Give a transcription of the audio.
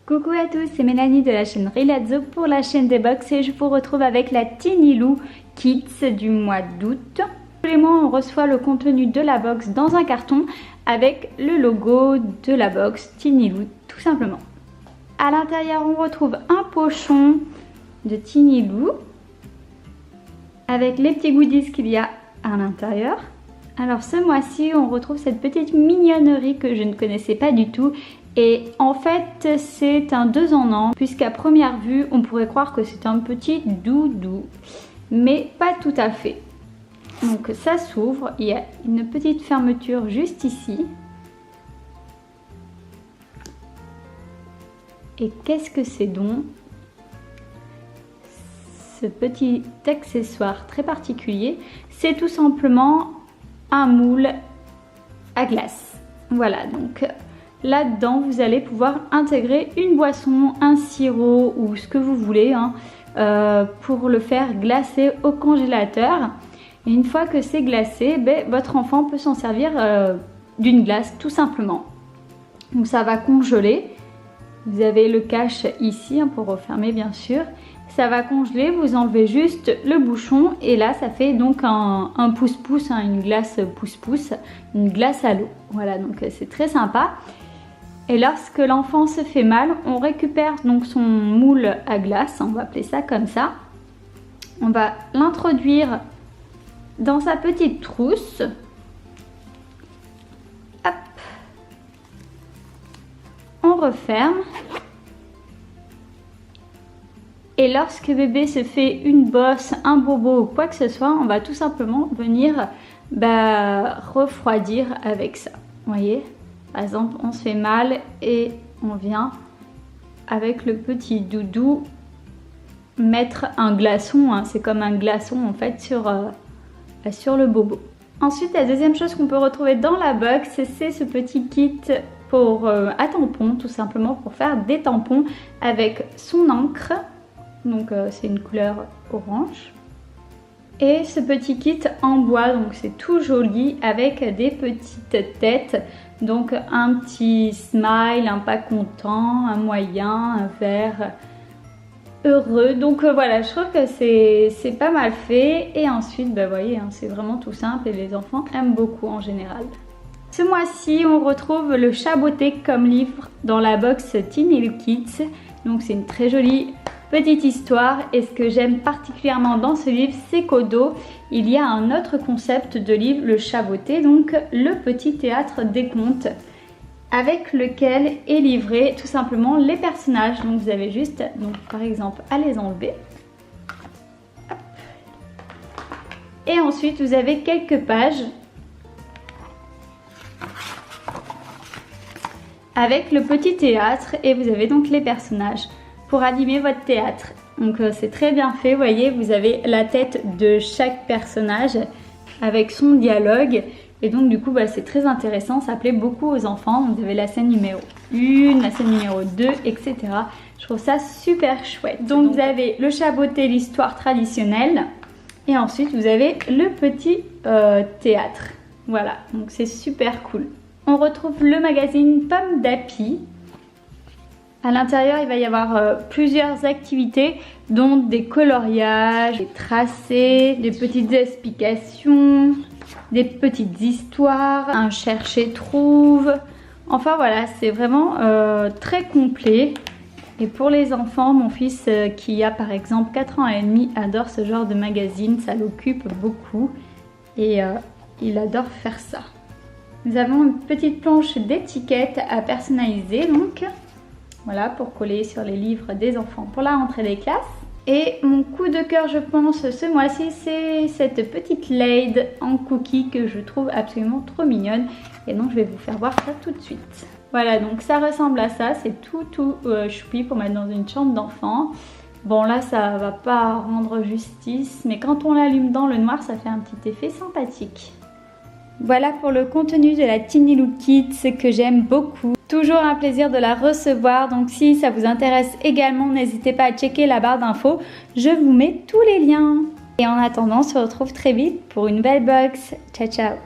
Coucou à tous, c'est Mélanie de la chaîne Rilazzo pour la chaîne des box et je vous retrouve avec la Tiny Lou Kids du mois d'août. Tous les mois on reçoit le contenu de la box dans un carton avec le logo de la box Tiny Lou tout simplement. À l'intérieur on retrouve un pochon de Tiny Lou avec les petits goodies qu'il y a à l'intérieur. Alors ce mois-ci on retrouve cette petite mignonnerie que je ne connaissais pas du tout. Et en fait c'est un 2 en 1 puisqu'à première vue on pourrait croire que c'est un petit doudou, mais pas tout à fait. Donc ça s'ouvre, il y a une petite fermeture juste ici. Et qu'est-ce que c'est donc ce petit accessoire très particulier? C'est tout simplement un moule à glace. Voilà, donc là-dedans, vous allez pouvoir intégrer une boisson, un sirop ou ce que vous voulez pour le faire glacer au congélateur. Et une fois que c'est glacé, votre enfant peut s'en servir d'une glace tout simplement. Donc ça va congeler. Vous avez le cache ici pour refermer bien sûr. Ça va congeler, vous enlevez juste le bouchon et là ça fait donc un pouce-pouce, une glace pouce-pouce, une glace à l'eau. Voilà, donc c'est très sympa. Et lorsque l'enfant se fait mal, on récupère donc son moule à glace, on va appeler ça comme ça. On va l'introduire dans sa petite trousse. Hop. On referme. Et lorsque bébé se fait une bosse, un bobo ou quoi que ce soit, on va tout simplement venir refroidir avec ça. Vous voyez ? Par exemple, on se fait mal et on vient avec le petit doudou mettre un glaçon, c'est comme un glaçon en fait sur le bobo. Ensuite, la deuxième chose qu'on peut retrouver dans la box, c'est ce petit kit à tampons, tout simplement pour faire des tampons avec son encre. Donc c'est une couleur orange. Et ce petit kit en bois, donc c'est tout joli avec des petites têtes. Donc un petit smile, un pas content, un moyen, un vert heureux. Donc voilà, je trouve que c'est pas mal fait. Et ensuite, vous voyez, c'est vraiment tout simple et les enfants aiment beaucoup en général. Ce mois-ci, on retrouve le Chaboté comme livre dans la box Tiny Lou Kids. Donc c'est une très jolie petite histoire et ce que j'aime particulièrement dans ce livre, c'est qu'au dos, il y a un autre concept de livre, le Chaboté, donc le petit théâtre des contes, avec lequel est livré tout simplement les personnages. Donc vous avez juste, par exemple, à les enlever. Hop. Et ensuite, vous avez quelques pages avec le petit théâtre et vous avez donc les personnages pour animer votre théâtre. Donc c'est très bien fait, vous voyez, vous avez la tête de chaque personnage avec son dialogue et donc du coup c'est très intéressant, ça plaît beaucoup aux enfants. Vous avez la scène numéro 1, la scène numéro 2, etc. Je trouve ça super chouette. Donc vous avez le Chaboté, l'histoire traditionnelle et ensuite vous avez le petit théâtre. Voilà, donc c'est super cool. On retrouve le magazine Pomme d'Api. À l'intérieur, il va y avoir plusieurs activités, dont des coloriages, des tracés, des petites explications, des petites histoires, un chercher-trouve. Enfin voilà, c'est vraiment très complet. Et pour les enfants, mon fils qui a par exemple 4 ans et demi adore ce genre de magazine, ça l'occupe beaucoup et il adore faire ça. Nous avons une petite planche d'étiquettes à personnaliser donc. Voilà, pour coller sur les livres des enfants pour la rentrée des classes. Et mon coup de cœur, je pense, ce mois-ci, c'est cette petite Lade en cookie que je trouve absolument trop mignonne. Et donc, je vais vous faire voir ça tout de suite. Voilà, donc ça ressemble à ça. C'est tout choupi pour mettre dans une chambre d'enfant. Bon, là, ça va pas rendre justice. Mais quand on l'allume dans le noir, ça fait un petit effet sympathique. Voilà pour le contenu de la Tiny Lou Kids que j'aime beaucoup. Toujours un plaisir de la recevoir, donc si ça vous intéresse également, n'hésitez pas à checker la barre d'infos, je vous mets tous les liens. Et en attendant, on se retrouve très vite pour une nouvelle box. Ciao ciao!